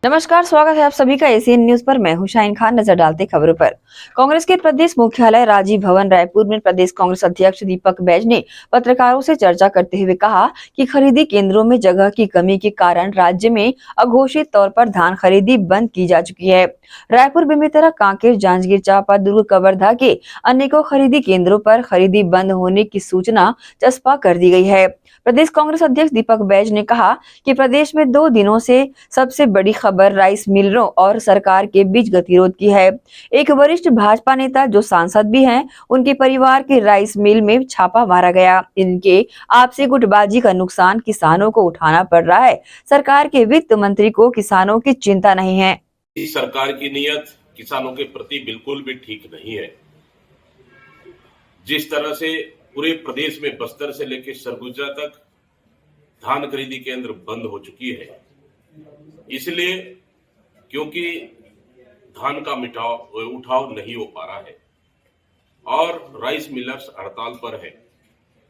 नमस्कार, स्वागत है आप सभी का एसीएन न्यूज पर। मैं हूं शाहीन खान। नजर डालते खबरों पर। कांग्रेस के प्रदेश मुख्यालय राजीव भवन रायपुर में प्रदेश कांग्रेस अध्यक्ष दीपक बैज ने पत्रकारों से चर्चा करते हुए कहा कि खरीदी केंद्रों में जगह की कमी के कारण राज्य में अघोषित तौर पर धान खरीदी बंद की जा चुकी है। रायपुर, बेमेतरा, कांकेर, जांजगीर चांपा, दुर्ग, कवर्धा के अनेकों खरीदी केंद्रों पर खरीदी बंद होने की सूचना चस्पा कर दी गई है। प्रदेश कांग्रेस अध्यक्ष दीपक बैज ने कहा कि प्रदेश में 2 दिनों से सबसे बड़ी खबर राइस मिलरों और सरकार के बीच गतिरोध की है। एक वरिष्ठ भाजपा नेता जो सांसद भी हैं, उनके परिवार के राइस मिल में छापा मारा गया। इनके आपसी गुटबाजी का नुकसान किसानों को उठाना पड़ रहा है। सरकार के वित्त मंत्री को किसानों की चिंता नहीं है। इस सरकार की नीयत किसानों के प्रति बिल्कुल भी ठीक नहीं है। जिस तरह से पूरे प्रदेश में बस्तर से लेकर सरगुजा तक धान खरीदी केंद्र बंद हो चुकी है, इसलिए क्योंकि धान का उठाव नहीं हो पा रहा है और राइस मिलर्स हड़ताल पर है।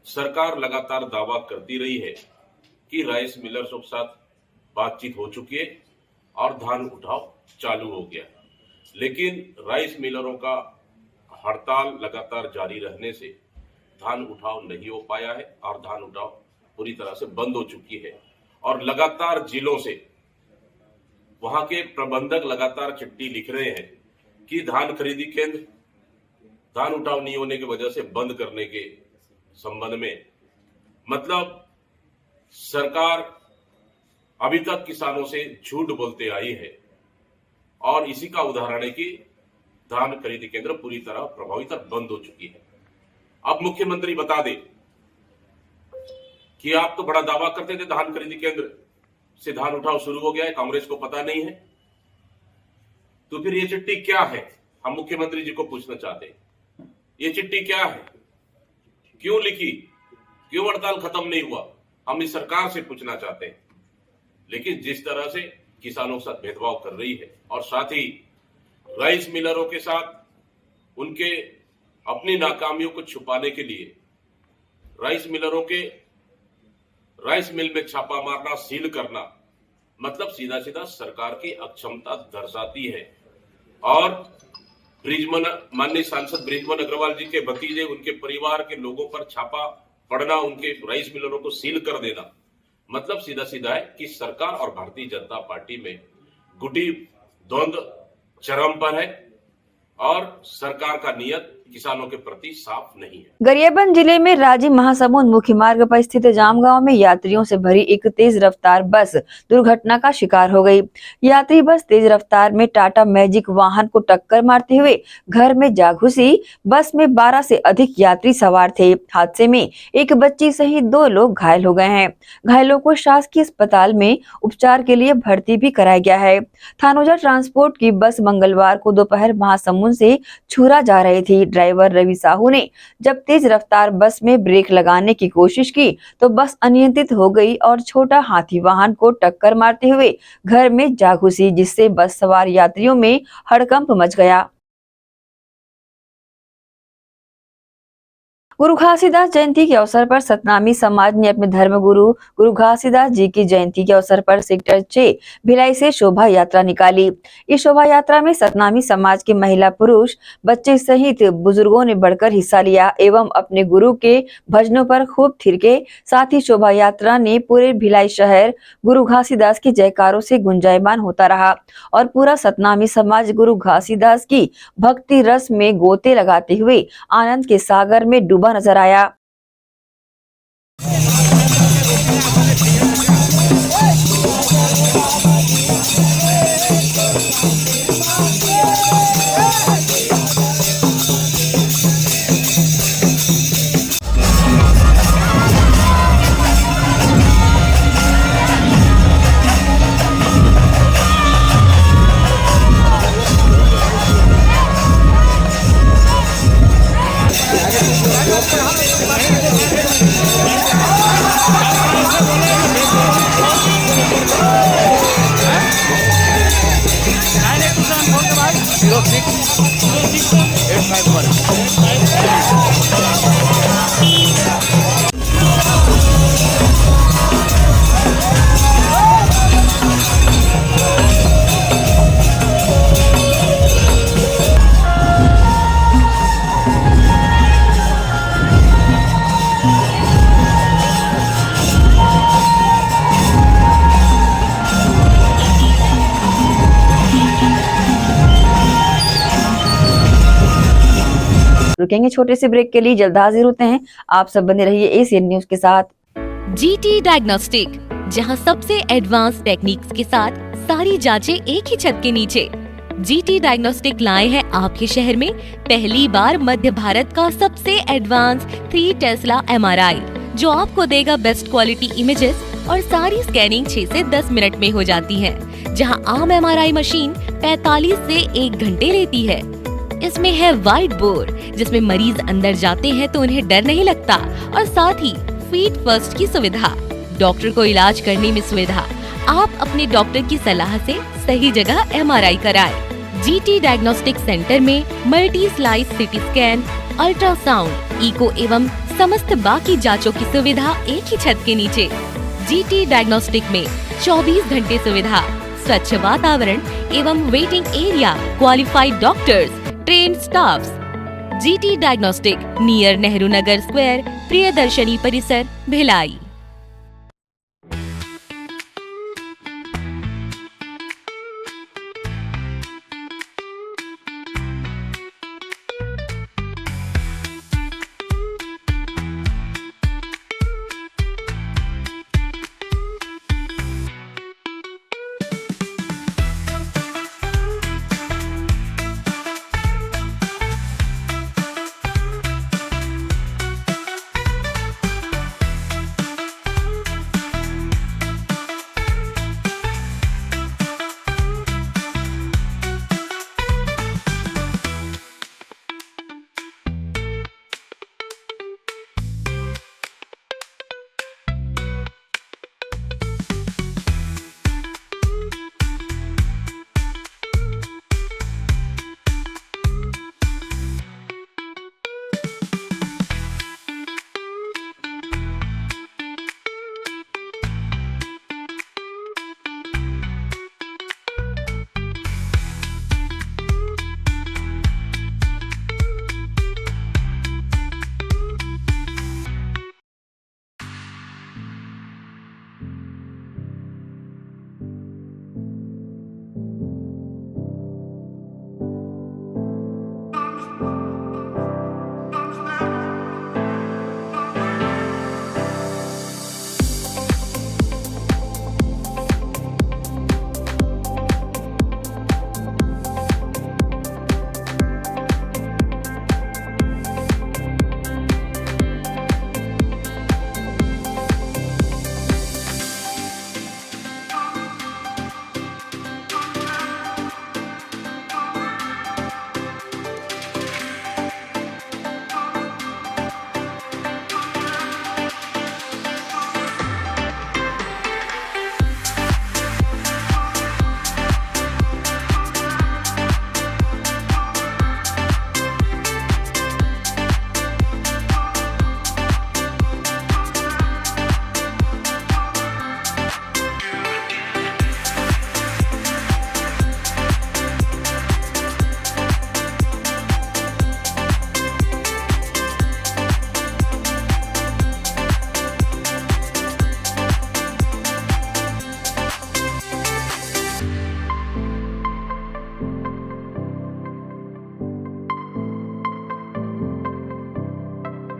सरकार लगातार दावा करती रही है कि राइस मिलर्स के साथ बातचीत हो चुकी है और धान उठाव चालू हो गया, लेकिन राइस मिलरों का हड़ताल लगातार जारी रहने से धान उठाव नहीं हो पाया है और धान उठाव पूरी तरह से बंद हो चुकी है। और लगातार जिलों से वहां के प्रबंधक लगातार चिट्ठी लिख रहे हैं कि धान खरीदी केंद्र धान उठाव नहीं होने की वजह से बंद करने के संबंध में, मतलब सरकार अभी तक किसानों से झूठ बोलते आई है और इसी का उदाहरण है कि धान खरीदी केंद्र पूरी तरह प्रभावित और बंद हो चुकी है। अब मुख्यमंत्री बता दे कि आप तो बड़ा दावा करते थे धान खरीदी केंद्र से धान उठाव शुरू हो गया है, कांग्रेस को पता नहीं है, तो फिर ये चिट्ठी क्या है? हम मुख्यमंत्री जी को पूछना चाहते हैं, ये चिट्ठी क्या है, क्यों लिखी, क्यों हड़ताल खत्म नहीं हुआ? हम इस सरकार से पूछना चाहते हैं। लेकिन जिस तरह से किसानों के साथ भेदभाव कर रही है और साथ ही राइस मिलरों के साथ उनके अपनी नाकामियों को छुपाने के लिए राइस मिलरों के राइस मिल में छापा मारना, सील करना, मतलब सीधा सीधा सरकार की अक्षमता दर्शाती है। और माननीय सांसद बृजमोहन अग्रवाल जी के भतीजे, उनके परिवार के लोगों पर छापा पड़ना, उनके राइस मिलरों को सील कर देना, मतलब सीधा सीधा है कि सरकार और भारतीय जनता पार्टी में गुटी द्वंद्व चरम पर है और सरकार का नियत किसानों के प्रति साफ नहीं है। गरियाबंद जिले में राजीव महासमुंद मुख्य मार्ग पर स्थित जाम गांव में यात्रियों से भरी एक तेज रफ्तार बस दुर्घटना का शिकार हो गई। यात्री बस तेज रफ्तार में टाटा मैजिक वाहन को टक्कर मारते हुए घर में जा घुसी। बस में 12 से अधिक यात्री सवार थे। हादसे में एक बच्ची सहित 2 लोग घायल हो गए हैं। घायलों को शासकीय अस्पताल में उपचार के लिए भर्ती भी कराया गया है। थानोजा ट्रांसपोर्ट की बस मंगलवार को दोपहर महासमुंद से छुरा जा रही थी। ड्राइवर रवि साहू ने जब तेज रफ्तार बस में ब्रेक लगाने की कोशिश की तो बस अनियंत्रित हो गई और छोटा हाथी वाहन को टक्कर मारते हुए घर में जा घुसी, जिससे बस सवार यात्रियों में हड़कंप मच गया। गुरु घासीदास जयंती के अवसर पर सतनामी समाज ने अपने धर्मगुरु गुरु घासीदास जी की जयंती के अवसर पर सेक्टर 6 भिलाई से शोभा यात्रा निकाली। इस शोभा यात्रा में सतनामी समाज के महिला, पुरुष, बच्चे सहित बुजुर्गों ने बढ़कर हिस्सा लिया एवं अपने गुरु के भजनों पर खूब थिरके। साथ ही शोभा यात्रा ने पूरे भिलाई शहर गुरु घासीदास के जयकारों से गुंजायमान होता रहा और पूरा सतनामी समाज गुरु घासीदास की भक्ति रस में गोते लगाते हुए आनंद के सागर में डूबा नजर आया। रुकेंगे छोटे से ब्रेक के लिए, जल्द हाजिर होते हैं। आप सब बने रहिए एशियन न्यूज के साथ। GT डायग्नोस्टिक, जहां सबसे एडवांस टेक्निक्स के साथ सारी जांचें एक ही छत के नीचे। GT डायग्नोस्टिक लाए हैं आपके शहर में पहली बार मध्य भारत का सबसे एडवांस 3 टेस्ला MRI, जो आपको देगा बेस्ट क्वालिटी इमेजेस और सारी स्कैनिंग 6 से 10 मिनट में हो जाती है, जहां आम MRI मशीन 45 से 1 घंटे लेती है। इसमें है वाइट बोर्ड, जिसमें मरीज अंदर जाते हैं तो उन्हें डर नहीं लगता, और साथ ही फीट फर्स्ट की सुविधा, डॉक्टर को इलाज करने में सुविधा। आप अपने डॉक्टर की सलाह से सही जगह MRI कराएं। GT डायग्नोस्टिक सेंटर में multi slice CT scan, ultrasound, echo एवं समस्त बाकी जांचों की सुविधा एक ही छत के नीचे। GT डायग्नोस्टिक में 24 घंटे सुविधा, स्वच्छ वातावरण एवं waiting area, qualified doctors, trained staffs. GT diagnostic, near Nehru Nagar square, Priyadarshini परिसर, भिलाई।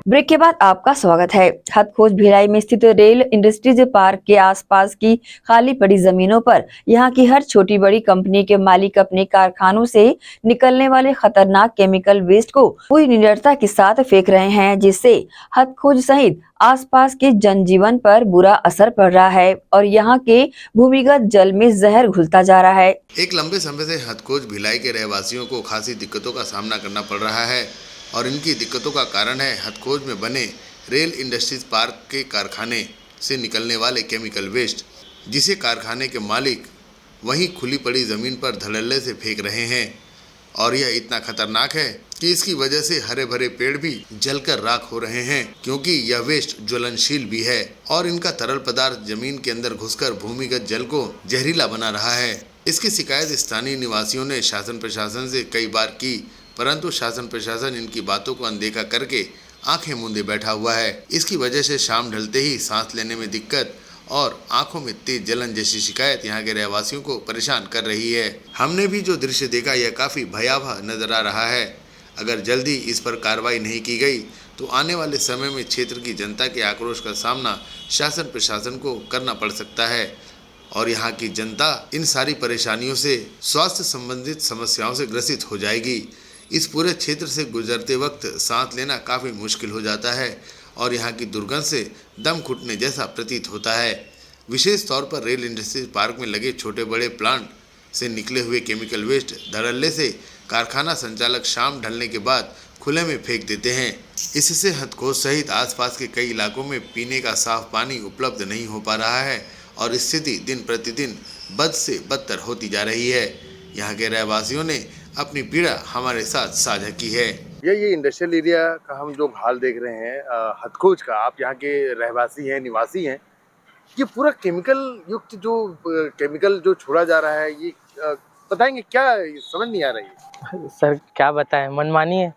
ब्रेक के बाद आपका स्वागत है। हथखोज भिलाई में स्थित रेल इंडस्ट्रीज पार्क के आसपास की खाली पड़ी जमीनों पर यहाँ की हर छोटी बड़ी कंपनी के मालिक अपने कारखानों से निकलने वाले खतरनाक केमिकल वेस्ट को पूरी निर्दयता के साथ फेंक रहे हैं, जिससे हथखोज सहित आसपास के जनजीवन पर बुरा असर पड़ रहा है और यहाँ के भूमिगत जल में जहर घुलता जा रहा है। एक लंबे समय से हथखोज भिलाई के रहवासियों को खासी दिक्कतों का सामना करना पड़ रहा है और इनकी दिक्कतों का कारण है हथखोज में बने रेल इंडस्ट्रीज पार्क के कारखाने से निकलने वाले केमिकल वेस्ट, जिसे कारखाने के मालिक वहीं खुली पड़ी ज़मीन पर धड़ल्ले से फेंक रहे हैं। और यह इतना खतरनाक है कि इसकी वजह से हरे भरे पेड़ भी जलकर राख हो रहे हैं, क्योंकि यह वेस्ट ज्वलनशील भी है और इनका तरल पदार्थ जमीन के अंदर घुसकर भूमिगत जल को जहरीला बना रहा है। इसकी शिकायत स्थानीय निवासियों ने शासन प्रशासन से कई बार की, परंतु शासन प्रशासन इनकी बातों को अनदेखा करके आंखें मूंदे बैठा हुआ है। इसकी वजह से शाम ढलते ही सांस लेने में दिक्कत और आंखों में तेज जलन जैसी शिकायत यहाँ के रहवासियों को परेशान कर रही है। हमने भी जो दृश्य देखा यह काफ़ी भयावह नजर आ रहा है। अगर जल्दी इस पर कार्रवाई नहीं की गई तो आने वाले समय में क्षेत्र की जनता के आक्रोश का सामना शासन प्रशासन को करना पड़ सकता है और यहाँ की जनता इन सारी परेशानियों से स्वास्थ्य संबंधित समस्याओं से ग्रसित हो जाएगी। इस पूरे क्षेत्र से गुजरते वक्त सांस लेना काफ़ी मुश्किल हो जाता है और यहाँ की दुर्गंध से दम घुटने जैसा प्रतीत होता है। विशेष तौर पर रेल इंडस्ट्रीज पार्क में लगे छोटे बड़े प्लांट से निकले हुए केमिकल वेस्ट धड़ल्ले से कारखाना संचालक शाम ढलने के बाद खुले में फेंक देते हैं। इससे हथखोज सहित आसपास के कई इलाकों में पीने का साफ पानी उपलब्ध नहीं हो पा रहा है और स्थिति दिन प्रतिदिन बद से बदतर होती जा रही है। यहाँ के रहवासियों ने अपनी पीड़ा हमारे साथ साझा की है। ये इंडस्ट्रियल एरिया का हम जो हाल देख रहे हैं हथखोज का, आप यहाँ के रहवासी हैं, निवासी हैं, ये पूरा केमिकल युक्त जो केमिकल जो छोड़ा जा रहा है, ये बताएंगे क्या? समझ नहीं आ रही है सर, क्या बताएं, मनमानी है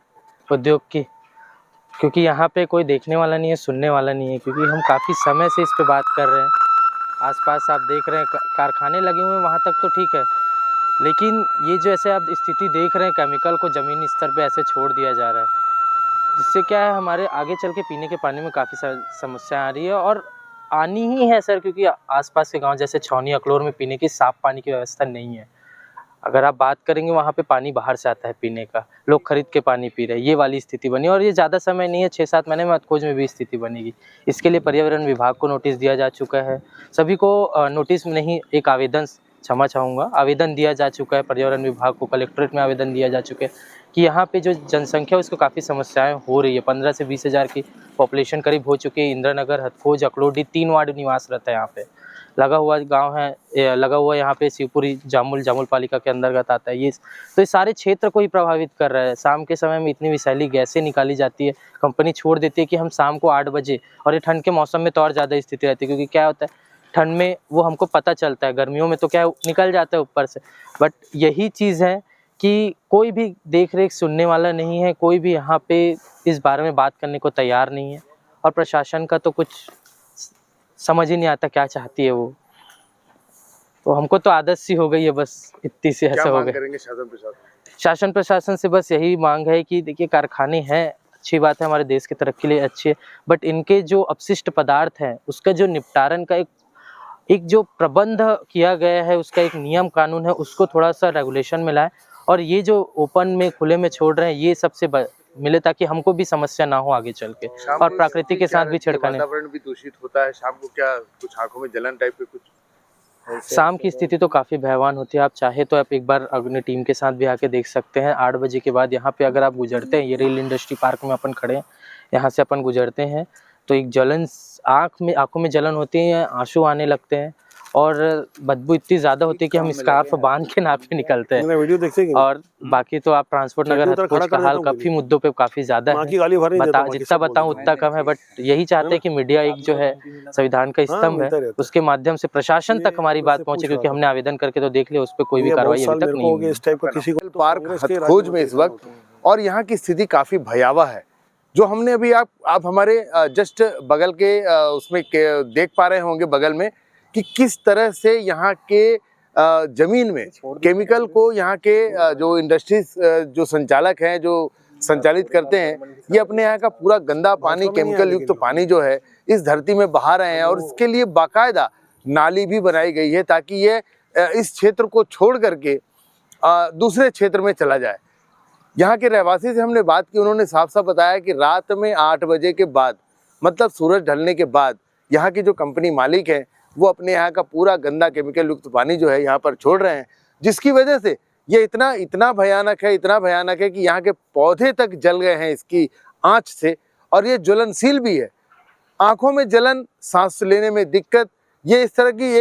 उद्योग की, क्योंकि यहाँ पे कोई देखने वाला नहीं है, सुनने वाला नहीं है, क्योंकि हम काफ़ी समय से इस पे बात कर रहे हैं। आसपास आप देख रहे हैं कारखाने लगे हुए हैं, वहाँ तक तो ठीक है, लेकिन ये जो ऐसे आप स्थिति देख रहे हैं, केमिकल को ज़मीनी स्तर पे ऐसे छोड़ दिया जा रहा है, जिससे क्या है हमारे आगे चल के पीने के पानी में काफ़ी समस्या आ रही है और आनी ही है सर, क्योंकि आसपास के गांव जैसे छौनी अकलोर में पीने की साफ़ पानी की व्यवस्था नहीं है। अगर आप बात करेंगे वहाँ पे पानी बाहर से आता है पीने का, लोग खरीद के पानी पी रहे हैं, ये वाली स्थिति बनी और ये ज़्यादा समय नहीं है, 6-7 महीने में हथखोज में भी स्थिति बनेगी। इसके लिए पर्यावरण विभाग को नोटिस दिया जा चुका है, सभी को नोटिस में नहीं, एक आवेदन, क्षमा चाहूँगा, आवेदन दिया जा चुका है पर्यावरण विभाग को, कलेक्ट्रेट में आवेदन दिया जा चुका है कि यहाँ पे जो जनसंख्या है उसको काफ़ी समस्याएं हो रही है। 15 से 20 हज़ार की पॉपुलेशन करीब हो चुकी है। इंदिरा नगर, हथखोज, अकलोडी 3 वार्ड निवासरत है यहाँ पे। लगा हुआ गांव है, लगा हुआ यहाँ पे शिवपुरी जामुल पालिका के अंतर्गत आता है ये, तो ये सारे क्षेत्र को ही प्रभावित कर रहा है। शाम के समय में इतनी विषैली गैसें निकाली जाती है, कंपनी छोड़ देती है कि हम शाम को 8 बजे, और ये ठंड के मौसम में तो और ज़्यादा स्थिति रहती है, क्योंकि क्या होता है ठंड में वो हमको पता चलता है, गर्मियों में तो क्या निकल जाता है ऊपर से। बट यही चीज़ है कि कोई भी देख रेख सुनने वाला नहीं है, कोई भी यहाँ पे इस बारे में बात करने को तैयार नहीं है और प्रशासन का तो कुछ समझ ही नहीं आता क्या चाहती है वो। तो हमको तो आदत सी हो गई है, बस इतनी सी ऐसा हो गया। शासन प्रशासन से बस यही मांग है कि देखिए कारखाने हैं, अच्छी बात है, हमारे देश की तरक्की के लिए अच्छी है, बट इनके जो अपशिष्ट पदार्थ हैं उसका जो निपटारण का एक जो प्रबंध किया गया है, उसका एक नियम कानून है, उसको थोड़ा सा रेगुलेशन में लाए और ये जो ओपन में खुले में छोड़ रहे हैं ये सबसे मिले, ताकि हमको भी समस्या ना हो आगे चल के और प्रकृति के साथ भी छिड़काने। वातावरण भी दूषित होता है, शाम को क्या कुछ आंखों में जलन टाइप के कुछ? शाम की स्थिति तो काफ़ी भयावह होती है। आप चाहे तो आप एक बार अपनी टीम के साथ भी आके देख सकते हैं। 8 बजे के बाद यहाँ पे अगर आप गुजरते हैं, ये रेल इंडस्ट्री पार्क में अपन खड़े हैं, यहाँ से अपन गुजरते हैं तो एक जलन, आँखों में जलन होती है, आंसू आने लगते हैं और बदबू इतनी ज़्यादा होती है कि हम स्कार्फ बांध के नाप के निकलते हैं। और बाकी तो आप ट्रांसपोर्ट नगर हथखोज का हाल काफ़ी मुद्दों पे काफ़ी ज़्यादा है, जितना बताऊं उतना कम है। बट यही चाहते हैं कि मीडिया एक जो है संविधान का स्तंभ है, उसके माध्यम से प्रशासन तक हमारी बात पहुंचे, क्योंकि हमने आवेदन करके तो देख लिया, उस पर कोई भी कार्रवाई अभी तक नहीं हुई। पार्क हथखोज में इस वक्त और यहाँ की स्थिति काफ़ी भयावह है, जो हमने अभी आप हमारे जस्ट बगल के उसमें देख पा रहे होंगे बगल में कि किस तरह से यहाँ के जमीन में केमिकल को यहाँ के जो इंडस्ट्रीज जो संचालक हैं, जो संचालित करते हैं, ये अपने यहाँ का पूरा गंदा पानी, केमिकल युक्त पानी जो है इस धरती में बहा रहे हैं और इसके लिए बाकायदा नाली भी बनाई गई है ताकि ये इस क्षेत्र को छोड़ करके दूसरे क्षेत्र में चला जाए। यहाँ के रहवासी से हमने बात की, उन्होंने साफ साफ बताया कि रात में 8 बजे के बाद, मतलब सूरज ढलने के बाद, यहाँ की जो कंपनी मालिक है वो अपने यहाँ का पूरा गंदा केमिकल युक्त पानी जो है यहाँ पर छोड़ रहे हैं, जिसकी वजह से ये इतना भयानक है कि यहाँ के पौधे तक जल गए हैं इसकी आँच से, और ये ज्वलनशील भी है। आँखों में जलन, सांस लेने में दिक्कत, ये इस तरह की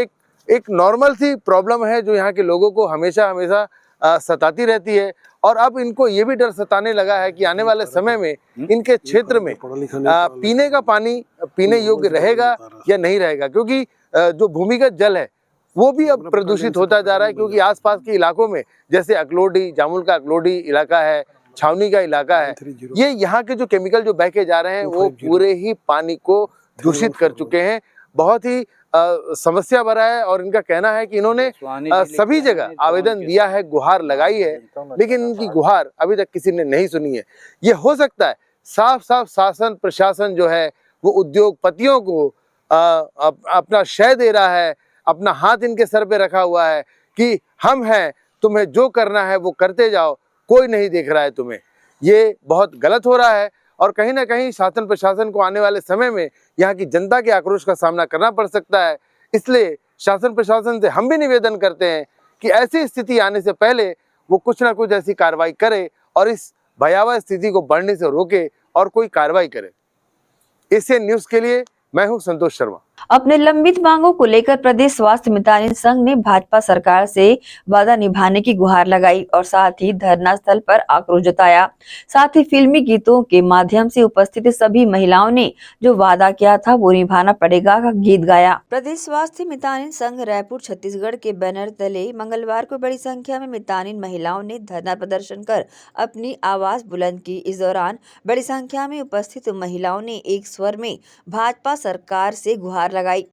एक नॉर्मल सी प्रॉब्लम है जो यहाँ के लोगों को हमेशा सताती रहती है। और अब इनको ये भी डर सताने लगा है कि आने वाले समय में इनके क्षेत्र में पीने का पानी पीने योग्य रहेगा या नहीं रहेगा, क्योंकि जो भूमिगत जल है वो भी अब प्रदूषित होता जा रहा है। क्योंकि आसपास के इलाकों में जैसे अकलोडी, जामुल का अकलोडी इलाका है, छावनी का इलाका है, ये यहाँ के जो केमिकल जो बह के जा रहे हैं वो पूरे ही पानी को दूषित कर चुके हैं। बहुत ही समस्या भरा है और इनका कहना है कि इन्होंने सभी जगह आवेदन दिया है, गुहार लगाई है, लेकिन इनकी गुहार अभी तक किसी ने नहीं सुनी है। ये हो सकता है साफ साफ शासन प्रशासन जो है वो उद्योगपतियों को अपना शय दे रहा है, अपना हाथ इनके सर पे रखा हुआ है कि हम हैं, तुम्हें जो करना है वो करते जाओ, कोई नहीं देख रहा है तुम्हें। ये बहुत गलत हो रहा है और कहीं ना कहीं शासन प्रशासन को आने वाले समय में यहाँ की जनता के आक्रोश का सामना करना पड़ सकता है। इसलिए शासन प्रशासन से हम भी निवेदन करते हैं कि ऐसी स्थिति आने से पहले वो कुछ ना कुछ ऐसी कार्रवाई करे और इस भयावह स्थिति को बढ़ने से रोके और कोई कार्रवाई करे। एशियन न्यूज के लिए मैं हूं संतोष शर्मा। अपने लंबित मांगों को लेकर प्रदेश स्वास्थ्य मितानिन संघ ने भाजपा सरकार से वादा निभाने की गुहार लगाई और साथ ही धरना स्थल पर आक्रोश जताया। साथ ही फिल्मी गीतों के माध्यम से उपस्थित सभी महिलाओं ने जो वादा किया था वो निभाना पड़ेगा का गीत गाया। प्रदेश स्वास्थ्य मितानिन संघ रायपुर छत्तीसगढ़ के बैनर तले मंगलवार को बड़ी संख्या में मितानिन महिलाओं ने धरना प्रदर्शन कर अपनी आवाज बुलंद की। इस दौरान बड़ी संख्या में उपस्थित महिलाओं ने एक स्वर में भाजपा सरकार से गुहार लगाई।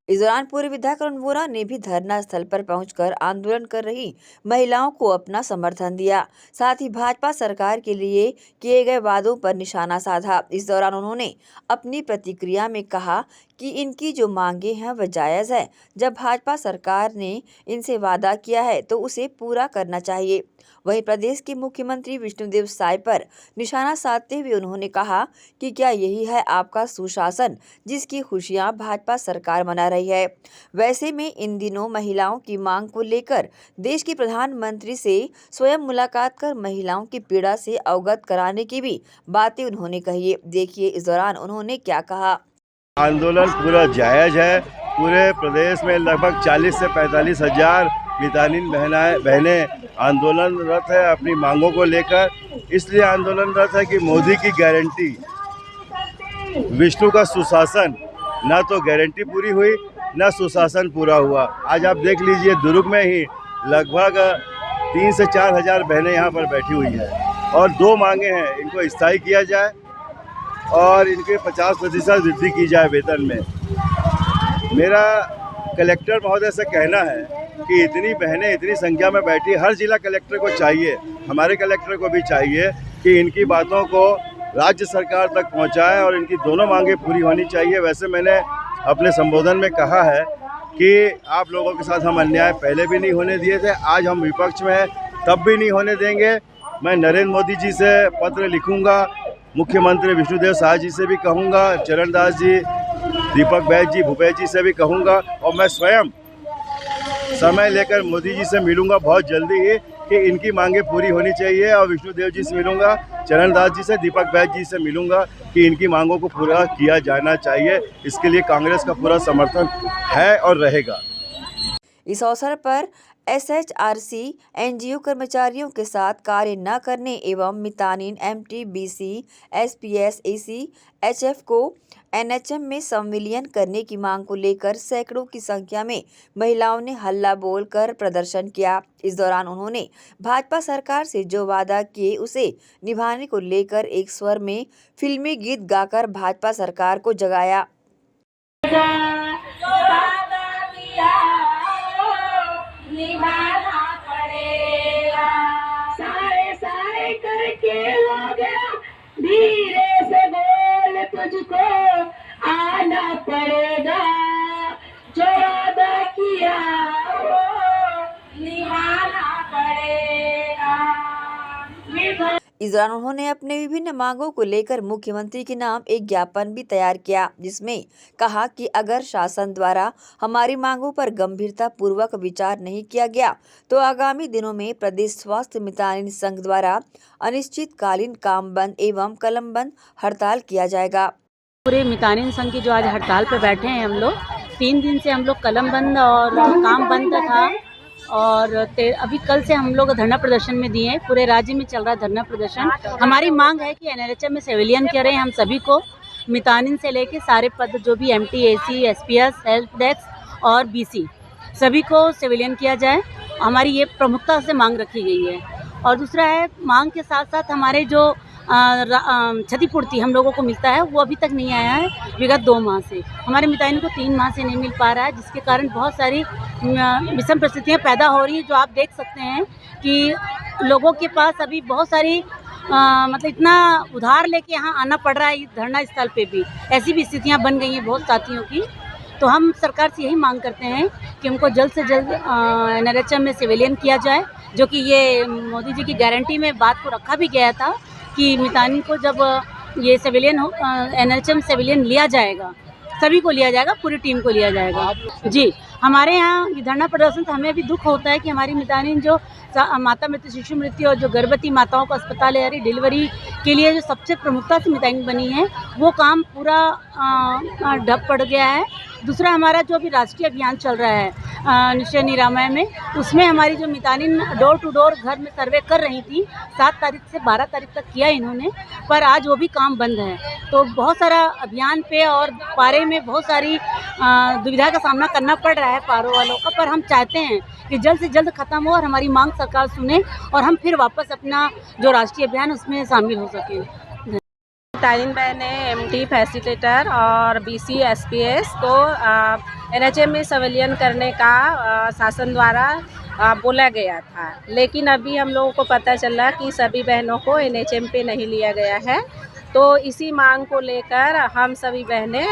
इस दौरान पूर्व विधायक अरुण वोरा ने भी धरना स्थल पर पहुंचकर आंदोलन कर रही महिलाओं को अपना समर्थन दिया। साथ ही भाजपा सरकार के लिए किए गए वादों पर निशाना साधा। इस दौरान उन्होंने अपनी प्रतिक्रिया में कहा कि इनकी जो मांगे हैं वह जायज़ है। जब भाजपा सरकार ने इनसे वादा किया है तो उसे पूरा करना चाहिए। वहीं प्रदेश के मुख्यमंत्री विष्णुदेव साय पर निशाना साधते हुए उन्होंने कहा कि क्या यही है आपका सुशासन जिसकी खुशियां भाजपा सरकार मना रही है। वैसे में इन दिनों महिलाओं की मांग को लेकर देश के प्रधानमंत्री से स्वयं मुलाकात कर महिलाओं की पीड़ा से अवगत कराने की भी बातें उन्होंने कही। देखिए इस दौरान उन्होंने क्या कहा। आंदोलन पूरा जायज है। पूरे प्रदेश में लगभग 40 से 45 हजार मितानिन बहनें आंदोलनरत है अपनी मांगों को लेकर। इसलिए आंदोलनरत है कि मोदी की गारंटी, विष्णु का सुशासन, ना तो गारंटी पूरी हुई ना सुशासन पूरा हुआ। आज आप देख लीजिए दुर्ग में ही लगभग 3 से 4 हजार बहनें यहाँ पर बैठी हुई है और 2 मांगे हैं, इनको स्थायी किया जाए और इनके 50% वृद्धि की जाए वेतन में। मेरा कलेक्टर महोदय से कहना है कि इतनी बहनें इतनी संख्या में बैठी, हर जिला कलेक्टर को चाहिए, हमारे कलेक्टर को भी चाहिए कि इनकी बातों को राज्य सरकार तक पहुंचाएं और इनकी दोनों मांगें पूरी होनी चाहिए। वैसे मैंने अपने संबोधन में कहा है कि आप लोगों के साथ हम अन्याय पहले भी नहीं होने दिए थे, आज हम विपक्ष में हैं तब भी नहीं होने देंगे। मैं नरेंद्र मोदी जी से पत्र लिखूंगा, मुख्यमंत्री विष्णुदेव साय जी से भी कहूँगा, चरणदास जी, दीपक बैज जी, भूपेश जी से भी कहूँगा और मैं स्वयं समय लेकर मोदी जी से मिलूंगा बहुत जल्दी ही कि इनकी मांगे पूरी होनी चाहिए और विष्णुदेव जी से मिलूंगा, चरणदास जी से, दीपक बैज जी से मिलूंगा कि इनकी मांगों को पूरा किया जाना चाहिए। इसके लिए कांग्रेस का पूरा समर्थन है और रहेगा। इस अवसर पर SHRC NGO कर्मचारियों के साथ कार्य न करने एवं मितानिन MT BC SPS AC HF को NHM में संविलियन करने की मांग को लेकर सैकड़ों की संख्या में महिलाओं ने हल्ला बोलकर प्रदर्शन किया। इस दौरान उन्होंने भाजपा सरकार से जो वादा किए उसे निभाने को लेकर एक स्वर में फिल्मी गीत गाकर भाजपा सरकार को जगाया। निभाना पड़ेगा, सारे करके हो गया, धीरे से बोल तुझको आना पड़ेगा, जो वादा किया वो निभाना पड़ेगा। इस दौरान उन्होंने अपने विभिन्न मांगों को लेकर मुख्यमंत्री के नाम एक ज्ञापन भी तैयार किया, जिसमें कहा कि अगर शासन द्वारा हमारी मांगों पर गंभीरता पूर्वक विचार नहीं किया गया तो आगामी दिनों में प्रदेश स्वास्थ्य मितानिन संघ द्वारा अनिश्चितकालीन काम बंद एवं कलम बंद हड़ताल किया जाएगा। पूरे मितानिन संघ की जो आज हड़ताल पर बैठे हैं हम लोग, 3 दिन से हम लोग कलम बंद और काम बंद था और अभी कल से हम लोग धरना प्रदर्शन में दिए हैं। पूरे राज्य में चल रहा है धरना प्रदर्शन। हमारी मांग है कि एनआरएचएम में सिविलियन करें हम सभी को, मितानिन से लेके सारे पद जो भी MT, AC, SPS, help desk और बीसी सभी को सिविलियन किया जाए। हमारी ये प्रमुखता से मांग रखी गई है। और दूसरा है, मांग के साथ साथ हमारे जो क्षतिपूर्ति हम लोगों को मिलता है वो अभी तक नहीं आया है। विगत 2 माह से हमारे मितानिन को 3 माह से नहीं मिल पा रहा है, जिसके कारण बहुत सारी विषम परिस्थितियाँ पैदा हो रही हैं। जो आप देख सकते हैं कि लोगों के पास अभी बहुत सारी मतलब इतना उधार लेके यहाँ आना पड़ रहा है इस धरना स्थल पे भी। ऐसी भी स्थितियाँ बन गई हैं बहुत साथियों की। तो हम सरकार से यही मांग करते हैं कि उनको जल्द से जल्द एनआरएचएम में सिविलियन किया जाए, जो कि ये मोदी जी की गारंटी में बात को रखा भी गया था कि मितानिन को जब ये सिविलियन एनआरएचएम सिविलियन लिया जाएगा, सभी को लिया जाएगा, पूरी टीम को लिया जाएगा। जी, हमारे यहाँ धरना प्रदर्शन से हमें भी दुख होता है कि हमारी मितानिन जो माता मृत्यु, शिशु मृत्यु और जो गर्भवती माताओं को अस्पताल ले रही डिलीवरी के लिए जो सबसे प्रमुखता से मितानिन बनी है, वो काम पूरा ठप पड़ गया है। दूसरा, हमारा जो अभी राष्ट्रीय अभियान चल रहा है निश्चय निरामय में, उसमें हमारी जो मितानिन डोर टू डोर घर में सर्वे कर रही थी, 7 तारीख से 12 तारीख तक किया इन्होंने, पर आज वो भी काम बंद है। तो बहुत सारा अभियान पे और पारे में बहुत सारी दुविधा का सामना करना पड़ रहा है पारों वालों का, पर हम चाहते हैं कि जल्द से जल्द ख़त्म हो और हमारी मांग सरकार सुने और हम फिर वापस अपना जो राष्ट्रीय अभियान उसमें शामिल हो सकें। मितानिन बहने एमटी, फैसिलिटेटर और बीसी, एसपीएस को एनएचएम में सिविलियन करने का शासन द्वारा बोला गया था, लेकिन अभी हम लोगों को पता चला कि सभी बहनों को एनएचएम पे नहीं लिया गया है। तो इसी मांग को लेकर हम सभी बहनें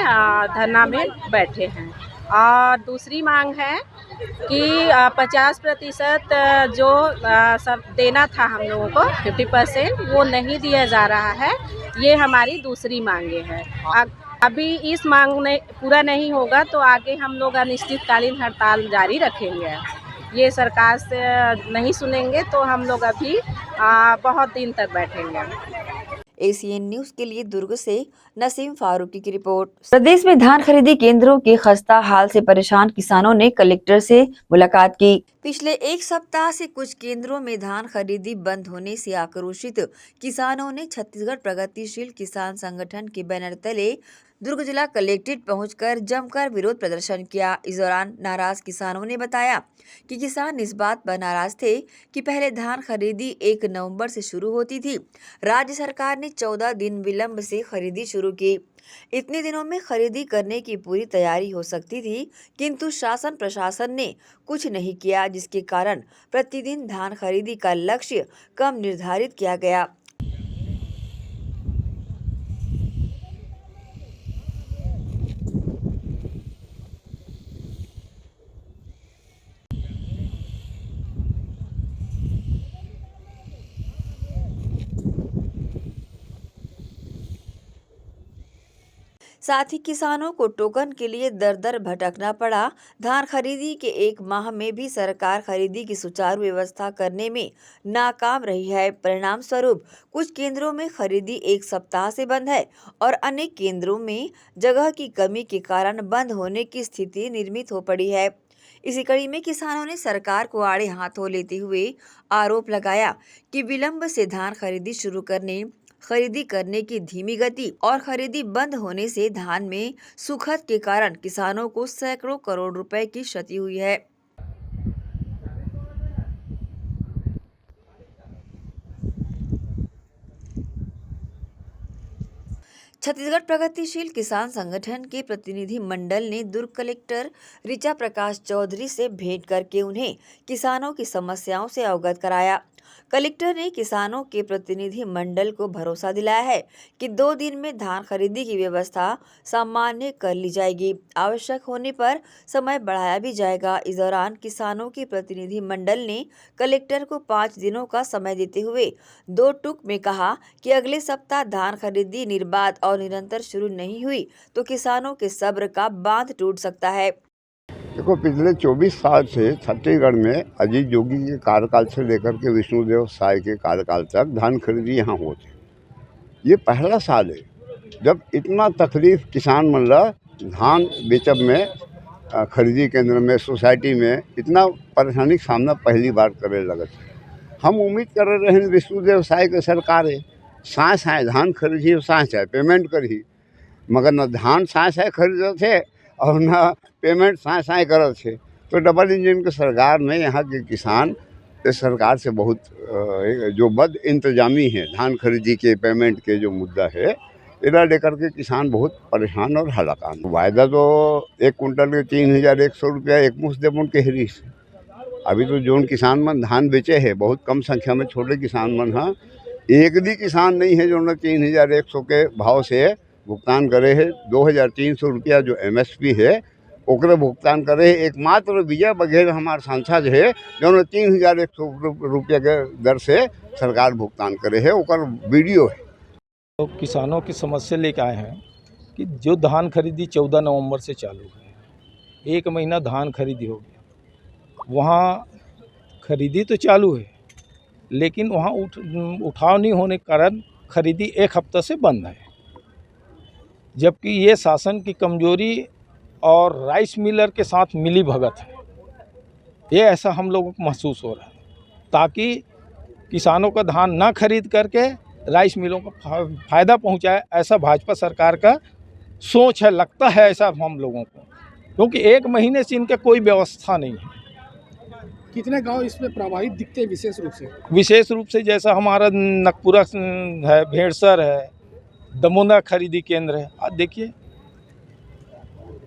धरना में बैठे हैं। और दूसरी मांग है कि 50% जो सब देना था हम लोगों को 50% वो नहीं दिया जा रहा है। ये हमारी दूसरी मांगे हैं। अभी इस मांग ने पूरा नहीं होगा तो आगे हम लोग अनिश्चितकालीन हड़ताल जारी रखेंगे। ये सरकार से नहीं सुनेंगे तो हम लोग अभी बहुत दिन तक बैठेंगे। एसीएन न्यूज के लिए दुर्ग से नसीम फारूकी की रिपोर्ट। प्रदेश में धान खरीदी केंद्रों के खस्ता हाल से परेशान किसानों ने कलेक्टर से मुलाकात की। पिछले 1 सप्ताह से कुछ केंद्रों में धान खरीदी बंद होने से आक्रोशित किसानों ने छत्तीसगढ़ प्रगतिशील किसान संगठन के बैनर तले दुर्ग जिला कलेक्ट्रेट पहुंचकर जमकर विरोध प्रदर्शन किया। इस दौरान नाराज किसानों ने बताया कि किसान इस बात पर नाराज थे कि पहले धान खरीदी 1 नवंबर से शुरू होती थी, राज्य सरकार ने 14 दिन विलंब से खरीदी शुरू की। इतने दिनों में खरीदी करने की पूरी तैयारी हो सकती थी, किंतु शासन प्रशासन ने कुछ नहीं किया, जिसके कारण प्रतिदिन धान खरीदी का लक्ष्य कम निर्धारित किया गया। साथ ही किसानों को टोकन के लिए दर दर भटकना पड़ा। धान खरीदी के 1 माह में भी सरकार खरीदी की सुचारू व्यवस्था करने में नाकाम रही है। परिणाम स्वरूप कुछ केंद्रों में खरीदी 1 सप्ताह से बंद है और अनेक केंद्रों में जगह की कमी के कारण बंद होने की स्थिति निर्मित हो पड़ी है। इसी कड़ी में किसानों ने सरकार को आड़े हाथों लेते हुए आरोप लगाया कि विलंब से धान खरीदी करने की धीमी गति और खरीदी बंद होने से धान में सुखद के कारण किसानों को सैकड़ों करोड़ रुपए की क्षति हुई है। छत्तीसगढ़ प्रगतिशील किसान संगठन के प्रतिनिधि मंडल ने दुर्ग कलेक्टर ऋचा प्रकाश चौधरी से भेंट करके उन्हें किसानों की समस्याओं से अवगत कराया। कलेक्टर ने किसानों के प्रतिनिधि मंडल को भरोसा दिलाया है कि 2 दिन में धान खरीदी की व्यवस्था सामान्य कर ली जाएगी। आवश्यक होने पर समय बढ़ाया भी जाएगा। इस दौरान किसानों के प्रतिनिधि मंडल ने कलेक्टर को 5 दिनों का समय देते हुए 2 टूक में कहा कि अगले सप्ताह धान खरीदी निर्बाध और निरंतर शुरू नहीं हुई तो किसानों के सब्र का बांध टूट सकता है। देखो, पिछले 24 साल से छत्तीसगढ़ में अजीत जोगी के कार्यकाल से लेकर के विष्णुदेव साय के कार्यकाल तक धान खरीदी यहाँ होती। ये पहला साल है जब इतना तकलीफ किसान मन ला धान बेचब में खरीदी केंद्र में सोसाइटी में इतना परेशानी का सामना पहली बार करे लगत। हम उम्मीद कर रहे हैं विष्णु देव साय के सरकार है साँय साँय धान खरीदी साँय साँय पेमेंट करी, मगर न धान साँय साँय खरीदत है और न पेमेंट साँय साँय करत है। तो डबल इंजन के सरकार में यहाँ के किसान इस सरकार से बहुत जो बद इंतजामी है धान खरीदी के पेमेंट के जो मुद्दा है इधर लेकर के किसान बहुत परेशान और हलाकान। वायदा तो 1 कुंटल के 3100 रुपया एक मुश्त देवन के हरी से। अभी तो जो किसान मन धान बेचे है बहुत कम संख्या में छोटे किसान मन हाँ, एक भी किसान नहीं है जो 3100 के भाव से भुगतान करे है। 2300 रुपया जो MSP है ओकरे भुगतान करे है। एकमात्र विजय बघेल हमारे सांसद है जो 3100 रुपया के दर से सरकार भुगतान करे है, ओकर वीडियो है। तो किसानों की समस्या लेकर आए हैं कि जो धान खरीदी 14 नवंबर से चालू है, 1 महीना धान खरीदी हो गया, वहाँ खरीदी तो चालू है लेकिन वहाँ उठाव नहीं होने के कारण खरीदी 1 हफ्ता से बंद है। जबकि ये शासन की कमजोरी और राइस मिलर के साथ मिली भगत है, ये ऐसा हम लोगों को महसूस हो रहा है। ताकि किसानों का धान ना खरीद करके राइस मिलों को फ़ायदा पहुंचाए, ऐसा भाजपा सरकार का सोच है, लगता है ऐसा हम लोगों को, क्योंकि 1 महीने से इनका कोई व्यवस्था नहीं है। कितने गांव इसमें प्रभावित दिखते हैं विशेष रूप से जैसा हमारा नकपुरा है, भेड़सर है, दमोदा खरीदी केंद्र है। आज देखिए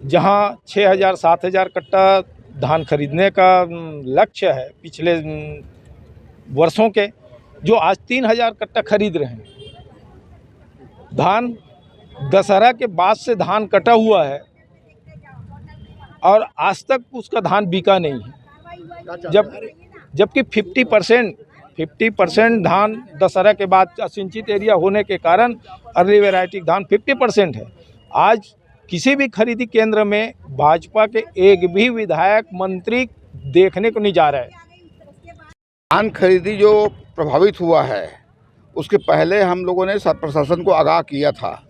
जहां 6000-7000 कट्टा धान खरीदने का लक्ष्य है पिछले वर्षों के, जो आज 3000 कट्टा खरीद रहे हैं। धान दशहरा के बाद से धान कटा हुआ है और आज तक उसका धान बिका नहीं है। जबकि 50% धान दशहरा के बाद असिंचित एरिया होने के कारण अर्ली वैरायटी धान 50% है। आज किसी भी खरीदी केंद्र में भाजपा के एक भी विधायक मंत्री देखने को नहीं जा रहा है। धान खरीदी जो प्रभावित हुआ है उसके पहले हम लोगों ने प्रशासन को आगाह किया था।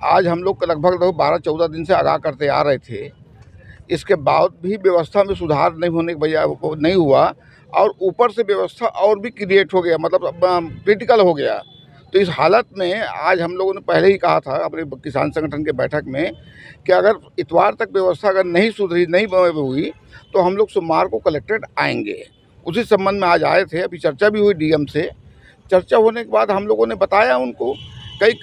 आज हम लोग लगभग 12-14 दिन से आगाह करते आ रहे थे। इसके बाद भी व्यवस्था में सुधार नहीं होने की वजह नहीं हुआ और ऊपर से व्यवस्था और भी क्रिएट हो गया, मतलब क्रिटिकल हो गया। तो इस हालत में आज हम लोगों ने पहले ही कहा था अपने किसान संगठन के बैठक में कि अगर इतवार तक व्यवस्था अगर नहीं सुधरी, नहीं हुई तो हम लोग सोमवार को कलेक्ट्रेट आएंगे। उसी संबंध में आज आए थे। अभी चर्चा भी हुई DM से। चर्चा होने के बाद हम लोगों ने बताया उनको कई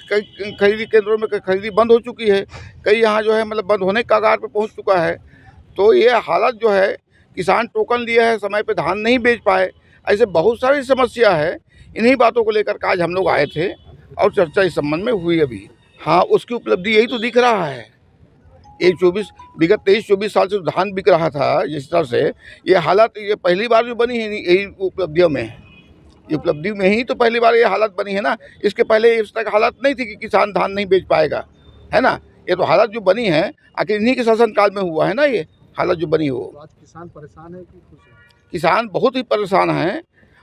खरीदी केंद्रों में खरीदी बंद हो चुकी है, कई यहाँ जो है मतलब बंद होने के कगार पे पहुँच चुका है। तो ये हालत जो है, किसान टोकन लिया है, समय पे धान नहीं बेच पाए, ऐसे बहुत सारी समस्या है। इन्हीं बातों को लेकर आज हम लोग आए थे और चर्चा इस संबंध में हुई अभी। हाँ, उसकी उपलब्धि यही तो दिख रहा है। ये विगत 23-24 साल से धान बिक रहा था जिस तरह से, ये हालत ये पहली बार जो बनी है यही उपलब्धियों में, ये उपलब्धि में ही तो पहली बार ये हालत बनी है ना। इसके पहले इस तरह हालत नहीं थी कि किसान धान नहीं बेच पाएगा, है ना। ये तो हालत जो बनी है आखिर इन्हीं के शासनकाल में हुआ है ना। ये हालत जो बनी हो, आज किसान परेशान है कि खुश है? किसान बहुत ही परेशान हैं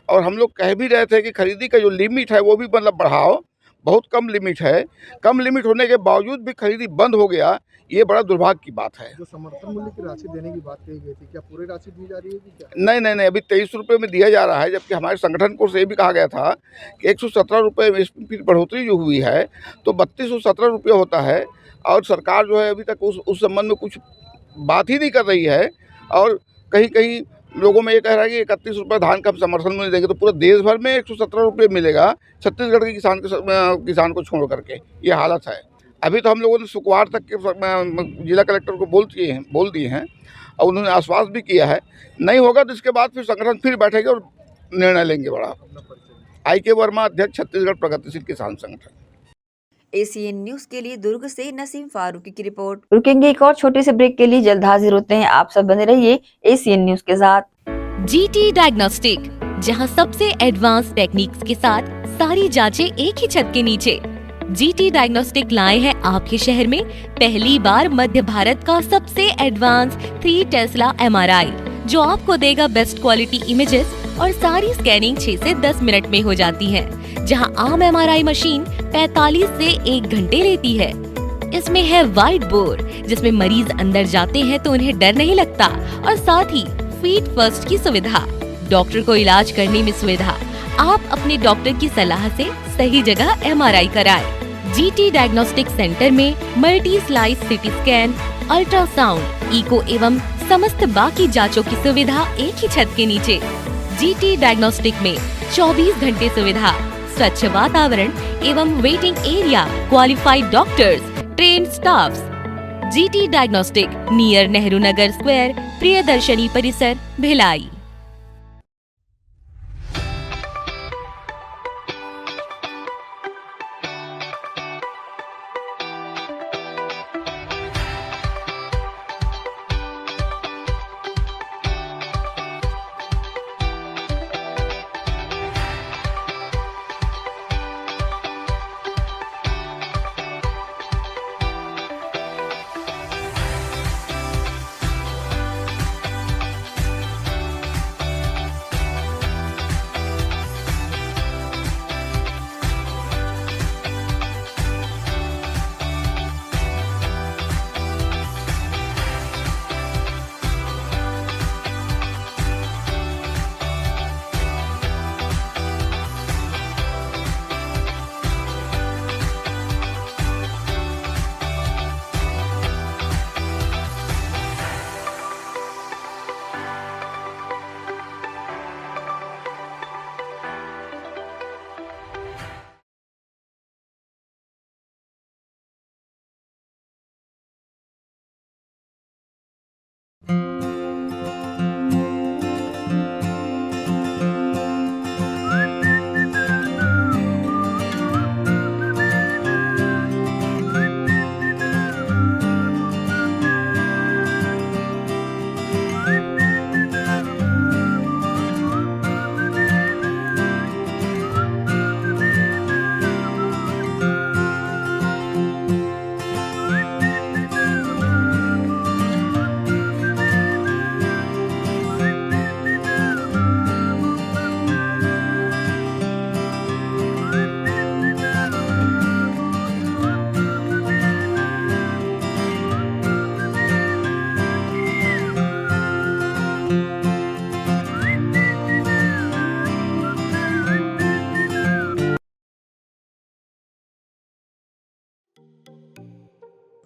और हम लोग कह भी रहे थे कि खरीदी का जो लिमिट है वो भी मतलब बढ़ाओ। बहुत कम लिमिट है। कम लिमिट होने के बावजूद भी खरीदी बंद हो गया, ये बड़ा दुर्भाग्य की बात है। जो समर्थन मूल्य की राशि देने की बात कही गई थी, क्या पूरी राशि दी जा रही है कि क्या? नहीं, अभी 23 रुपये में दिया जा रहा है। जबकि हमारे संगठन को से भी कहा गया था कि 117 रुपये में बढ़ोतरी जो हुई है तो 3217 रुपये होता है। और सरकार जो है अभी तक उस संबंध में कुछ बात ही नहीं कर रही है। और कहीं लोगों में ये कह रहा है कि 31 रुपये धान का हम समर्थन मूल्य देंगे, तो पूरे देश भर में 117 रुपये मिलेगा छत्तीसगढ़ के किसान को छोड़ करके। ये हालत है। अभी तो हम लोगों ने शुक्रवार तक के जिला कलेक्टर को बोल दिए हैं और उन्होंने आश्वास भी किया है। नहीं होगा तो इसके बाद फिर संगठन फिर बैठेंगे और निर्णय लेंगे बड़ा। IK वर्मा, अध्यक्ष, छत्तीसगढ़ प्रगतिशील किसान संगठन। ACN न्यूज के लिए दुर्ग से नसीम फारूकी की रिपोर्ट। रुकेंगे एक और छोटे से ब्रेक के लिए, जल्द हाजिर होते हैं। आप सब बने रहिए ACN न्यूज के साथ। GT डायग्नोस्टिक, जहां सबसे एडवांस टेक्निक्स के साथ सारी जांचें एक ही छत के नीचे। GT डायग्नोस्टिक लाए हैं आपके शहर में पहली बार मध्य भारत का सबसे एडवांस 3 टेस्ला MRI, जो आपको देगा बेस्ट क्वालिटी इमेजेस और सारी स्कैनिंग 6 से 10 मिनट में हो जाती है, जहां आम MRI मशीन 45 से 1 घंटे लेती है। इसमें है व्हाइट बोर्ड जिसमें मरीज अंदर जाते हैं तो उन्हें डर नहीं लगता और साथ ही फीट फर्स्ट की सुविधा, डॉक्टर को इलाज करने में सुविधा। आप अपने डॉक्टर की सलाह से सही जगह MRI कराएं। GT डायग्नोस्टिक सेंटर में multi slice CT scan, ultrasound, echo एवं समस्त बाकी जांचों की सुविधा एक ही छत के नीचे। GT डायग्नोस्टिक में 24 घंटे सुविधा, स्वच्छ वातावरण एवं waiting area, qualified doctors, trained staffs. GT diagnostic near Nehru Nagar square, Priyadarshini परिसर, भिलाई।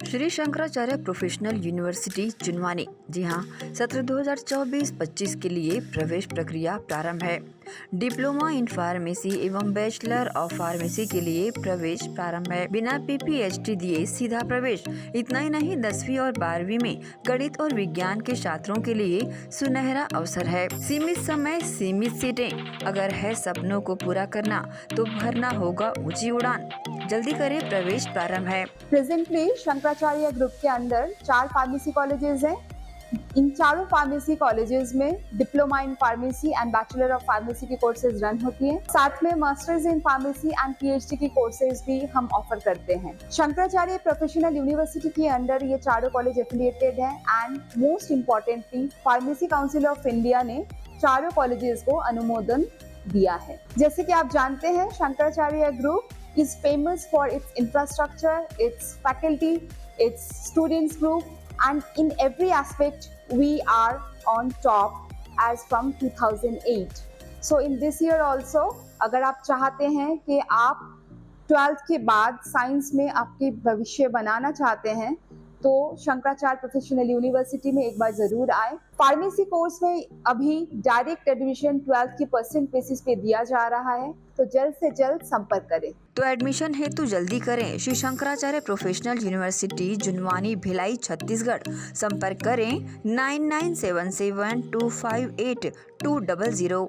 Shri Shankaracharya professional university Junwani. जी हाँ, सत्र 2024-25 के लिए प्रवेश प्रक्रिया प्रारंभ है। डिप्लोमा इन फार्मेसी एवं बैचलर ऑफ फार्मेसी के लिए प्रवेश प्रारंभ है। बिना PPHD दिए सीधा प्रवेश। इतना ही नहीं, 10वीं और 12वीं में गणित और विज्ञान के छात्रों के लिए सुनहरा अवसर है। सीमित समय, सीमित सीटें। अगर है सपनों को पूरा करना तो भरना होगा ऊंची उड़ान। जल्दी करें, प्रवेश प्रारंभ है। प्रेजेंटली शंकराचार्य ग्रुप के अंदर 4 फार्मेसी कॉलेजेस हैं। इन चारों फार्मेसी कॉलेजेस में diploma in pharmacy and bachelor of pharmacy की कोर्सेज रन होती हैं। साथ में masters in pharmacy and PhD की कोर्सेज भी हम ऑफर करते हैं। शंकराचार्य प्रोफेशनल यूनिवर्सिटी के अंडर ये चारों कॉलेज एफिलिएटेड हैं and most importantly pharmacy council of India ने चारों कॉलेजेस को अनुमोदन दिया है। जैसे कि आप जानते हैं, Shankaracharya group is famous for its infrastructure, its faculty, its students group, and in every aspect we are on top as from 2008. So in this year also, अगर आप चाहते हैं कि आप 12th के बाद साइंस में आपके भविष्य बनाना चाहते हैं तो शंकराचार्य प्रोफेशनल यूनिवर्सिटी में एक बार जरूर आए। फार्मेसी कोर्स में अभी डायरेक्ट एडमिशन 12th की % बेसिस पे दिया जा रहा है, तो जल्द से जल्द संपर्क करें। तो एडमिशन हेतु जल्दी करें। Shri Shankaracharya professional university Junwani, Bhilai, Chhattisgarh. संपर्क करें 9977258200।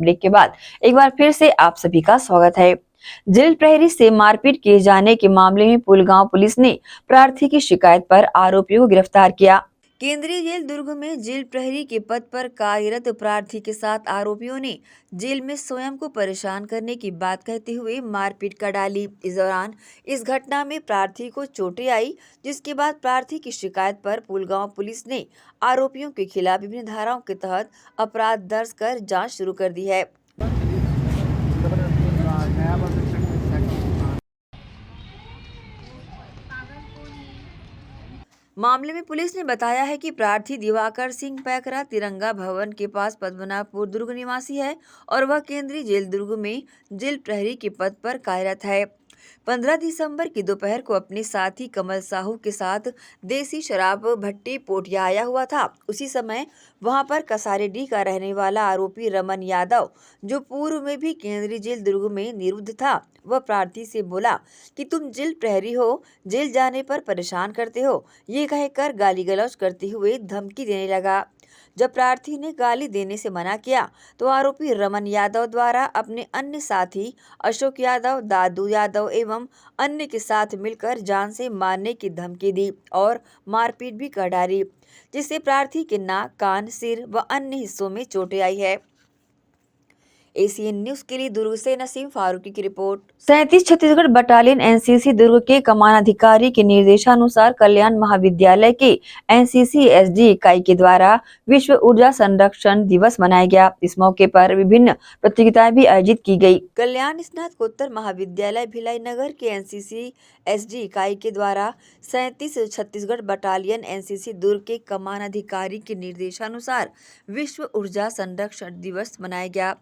ब्रेक के बाद एक बार फिर से आप सभी का स्वागत है। जेल प्रहरी से मारपीट किए जाने के मामले में पुलगांव पुलिस ने प्रार्थी की शिकायत पर आरोपियों को गिरफ्तार किया। केंद्रीय जेल दुर्ग में जेल प्रहरी के पद पर कार्यरत प्रार्थी के साथ आरोपियों ने जेल में स्वयं को परेशान करने की बात कहते हुए मारपीट कर डाली। इस दौरान इस घटना में प्रार्थी को चोटें आई, जिसके बाद प्रार्थी की शिकायत पर पुलगांव पुलिस ने आरोपियों के खिलाफ विभिन्न धाराओं के तहत अपराध दर्ज कर जांच शुरू कर दी है। मामले में पुलिस ने बताया है कि प्रार्थी दिवाकर सिंह पैकरा तिरंगा भवन के पास पद्मनाभपुर दुर्ग निवासी है और वह केंद्रीय जेल दुर्ग में जेल प्रहरी के पद पर कार्यरत है। 15 दिसंबर की दोपहर को अपने साथी कमल साहू के साथ देसी शराब भट्टी पोटिया आया हुआ था। उसी समय वहां पर कसारेडीह का रहने वाला आरोपी रमन यादव, जो पूर्व में भी केंद्रीय जेल दुर्ग में निरुद्ध था, वह प्रार्थी से बोला कि तुम जेल प्रहरी हो, जेल जाने पर परेशान करते हो। ये कहकर गाली गलौज करते हुए धमकी देने लगा। जब प्रार्थी ने गाली देने से मना किया तो आरोपी रमन यादव द्वारा अपने अन्य साथी अशोक यादव, दादू यादव एवं अन्य के साथ मिलकर जान से मारने की धमकी दी और मारपीट भी कर डाली, जिससे प्रार्थी के नाक, कान, सिर व अन्य हिस्सों में चोटें आई है। एसीएन न्यूज के लिए दुर्ग से नसीम फारूकी की रिपोर्ट। 37 छत्तीसगढ़ बटालियन एनसीसी दुर्ग के कमानाधिकारी के निर्देशानुसार कल्याण महाविद्यालय के एनसीसी एसडी इकाई के द्वारा विश्व ऊर्जा संरक्षण दिवस मनाया गया। इस मौके पर विभिन्न प्रतियोगिताएं भी आयोजित की गई। कल्याण स्नातकोत्तर महाविद्यालय भिलाई नगर के एनसीसी एसडी इकाई के द्वारा 37 छत्तीसगढ़ बटालियन एनसीसी दुर्ग के कमानाधिकारी के निर्देशानुसार विश्व ऊर्जा संरक्षण दिवस मनाया गया।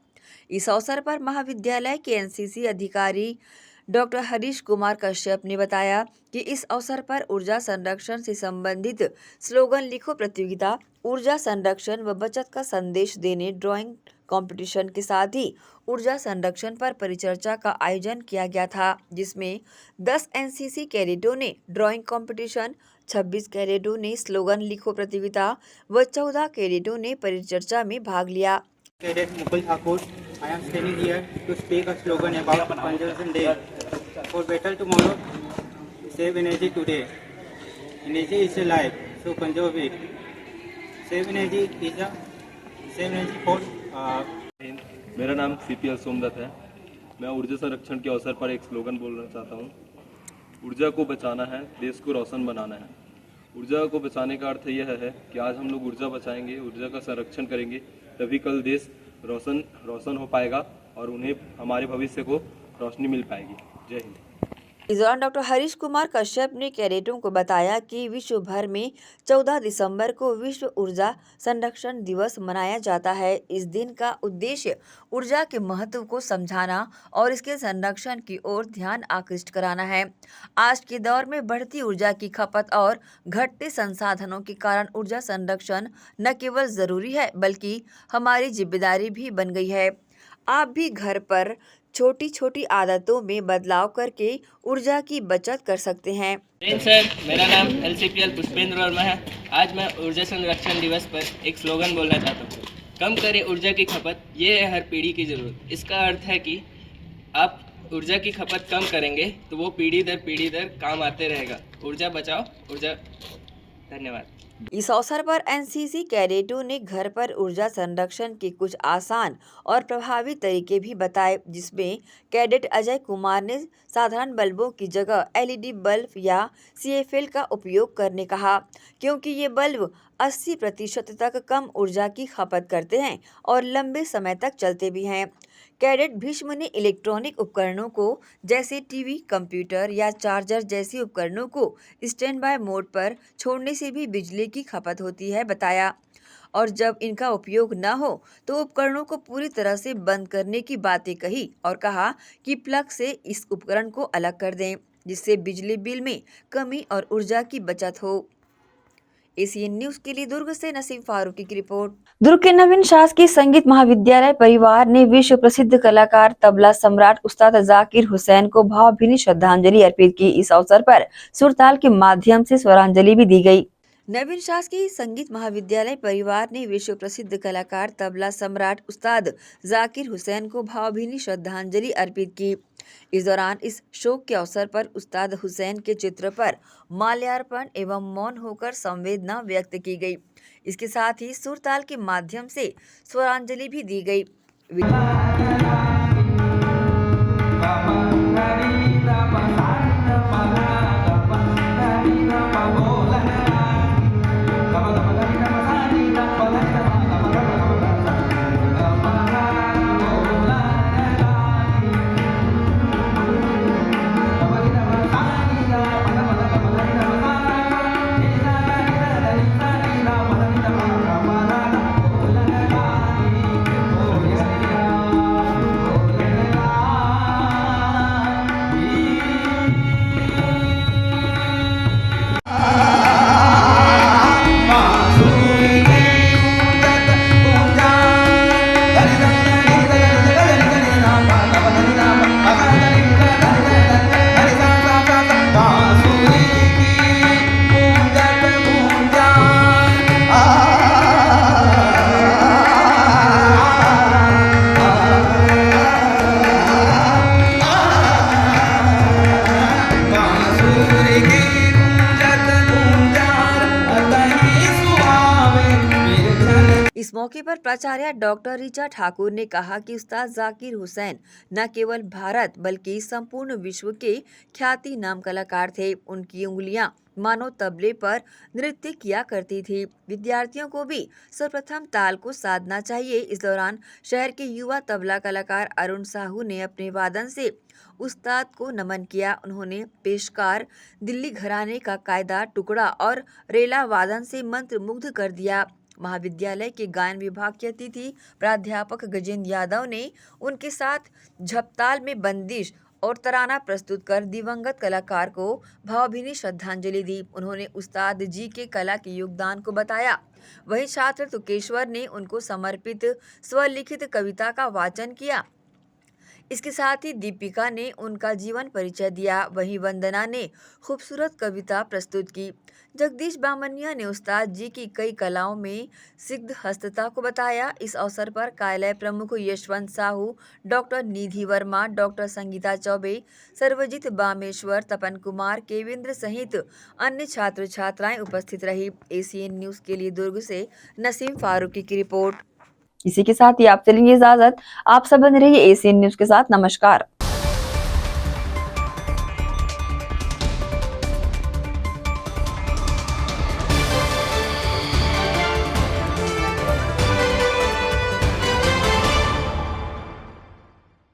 इस अवसर पर महाविद्यालय के एनसीसी अधिकारी डॉक्टर हरीश कुमार कश्यप ने बताया कि इस अवसर पर ऊर्जा संरक्षण से संबंधित स्लोगन लिखो प्रतियोगिता, ऊर्जा संरक्षण व बचत का संदेश देने ड्राइंग कंपटीशन के साथ ही ऊर्जा संरक्षण पर परिचर्चा का आयोजन किया गया था, जिसमें 10 एनसीसी कैडेटों ने ड्राइंग कंपटीशन, 26 कैडेटों ने स्लोगन लिखो प्रतियोगिता व 14 कैडेटों ने परिचर्चा में भाग लिया। Cadet Mukul Thakur, I am standing here to speak a slogan about Conservation Day. For better tomorrow, save energy today. Energy is a life, so conserve it. Save energy for. मेरा नाम CPL सोमदत्त है। मैं ऊर्जा संरक्षण के अवसर पर एक स्लोगन बोलना चाहता हूँ। ऊर्जा को बचाना है, देश को रोशन बनाना है। ऊर्जा को बचाने का अर्थ यह है कि आज हम लोग ऊर्जा बचाएंगे, ऊर्जा का संरक्षण करेंगे, तभी कल देश रोशन हो पाएगा और उन्हें हमारे भविष्य को रोशनी मिल पाएगी। जय हिंद। इस दौरान डॉक्टर हरीश कुमार कश्यप ने कैडेटों को बताया कि विश्व भर में 14 दिसंबर को विश्व ऊर्जा संरक्षण दिवस मनाया जाता है। इस दिन का उद्देश्य ऊर्जा के महत्व को समझाना और इसके संरक्षण की ओर ध्यान आकृष्ट कराना है। आज के दौर में बढ़ती ऊर्जा की खपत और घटते संसाधनों के कारण ऊर्जा संरक्षण न केवल जरूरी है बल्कि हमारी जिम्मेदारी भी बन गई है। आप भी घर पर छोटी छोटी आदतों में बदलाव करके ऊर्जा की बचत कर सकते हैं। सर, मेरा नाम LCPL पुष्पेंद्र वर्मा है। आज मैं ऊर्जा संरक्षण दिवस पर एक स्लोगन बोलना चाहता हूँ। कम करें ऊर्जा की खपत, ये है हर पीढ़ी की ज़रूरत। इसका अर्थ है कि आप ऊर्जा की खपत कम करेंगे तो वो पीढ़ी दर काम आते रहेगा। ऊर्जा बचाओ, ऊर्जा। धन्यवाद। इस अवसर पर एनसीसी कैडेटों ने घर पर ऊर्जा संरक्षण के कुछ आसान और प्रभावी तरीके भी बताए, जिसमें कैडेट अजय कुमार ने साधारण बल्बों की जगह LED बल्ब या CFL का उपयोग करने कहा, क्योंकि ये बल्ब 80% तक कम ऊर्जा की खपत करते हैं और लंबे समय तक चलते भी हैं। कैडेट भीष्म ने इलेक्ट्रॉनिक उपकरणों को जैसे टीवी, कंप्यूटर या चार्जर जैसे उपकरणों को स्टैंड बाय मोड पर छोड़ने से भी बिजली की खपत होती है बताया, और जब इनका उपयोग न हो तो उपकरणों को पूरी तरह से बंद करने की बातें कही और कहा कि प्लग से इस उपकरण को अलग कर दें, जिससे बिजली बिल में कमी और ऊर्जा की बचत हो। एसीएन न्यूज के लिए दुर्ग से नसीम फारूकी की रिपोर्ट। दुर्ग के नवीन शासकीय संगीत महाविद्यालय परिवार ने विश्व प्रसिद्ध कलाकार तबला सम्राट उस्ताद जाकिर हुसैन को भावभीनी श्रद्धांजलि अर्पित की। इस अवसर पर सुरताल के माध्यम से स्वरांजलि भी दी गई। नवीन शासकीय संगीत महाविद्यालय परिवार ने विश्व प्रसिद्ध कलाकार तबला सम्राट उस्ताद जाकिर हुसैन को भावभीनी श्रद्धांजलि अर्पित की। इस दौरान इस शोक के अवसर पर उस्ताद हुसैन के चित्र पर माल्यार्पण एवं मौन होकर संवेदना व्यक्त की गई। इसके साथ ही सुरताल के माध्यम से स्वरांजलि भी दी गई। इस मौके पर प्राचार्य डॉक्टर ऋचा ठाकुर ने कहा कि उस्ताद जाकिर हुसैन न केवल भारत बल्कि संपूर्ण विश्व के ख्याति नाम कलाकार थे। उनकी उंगलियां मानो तबले पर नृत्य किया करती थी। विद्यार्थियों को भी सर्वप्रथम ताल को साधना चाहिए। इस दौरान शहर के युवा तबला कलाकार अरुण साहू ने अपने वादन से उस्ताद को नमन किया। उन्होंने पेशकार, दिल्ली घराने का कायदा, टुकड़ा और रेला वादन से मंत्र मुग्ध कर दिया। महाविद्यालय के गायन विभाग के अतिथि प्राध्यापक गजेंद्र यादव ने उनके साथ झपताल में बंदिश और तराना प्रस्तुत कर दिवंगत कलाकार को भावभीनी श्रद्धांजलि दी। उन्होंने उस्ताद जी के कला के योगदान को बताया। वहीं छात्र तुकेश्वर ने उनको समर्पित स्वलिखित कविता का वाचन किया। इसके साथ ही दीपिका ने उनका जीवन परिचय दिया। वहीं वंदना ने खूबसूरत कविता प्रस्तुत की। जगदीश बामनिया ने उस्ताद जी की कई कलाओं में सिद्ध हस्तता को बताया। इस अवसर पर कार्यालय प्रमुख यशवंत साहू, डॉक्टर निधि वर्मा, डॉक्टर संगीता चौबे, सर्वजित बामेश्वर, तपन कुमार, केविंद्र सहित अन्य छात्र छात्राएं उपस्थित रही। एसीएन न्यूज के लिए दुर्ग से नसीम फारूकी की रिपोर्ट। इसी के साथ ही आप चलेंगे इजाजत। आप सब बने रहिए एसीएन न्यूज के साथ। नमस्कार।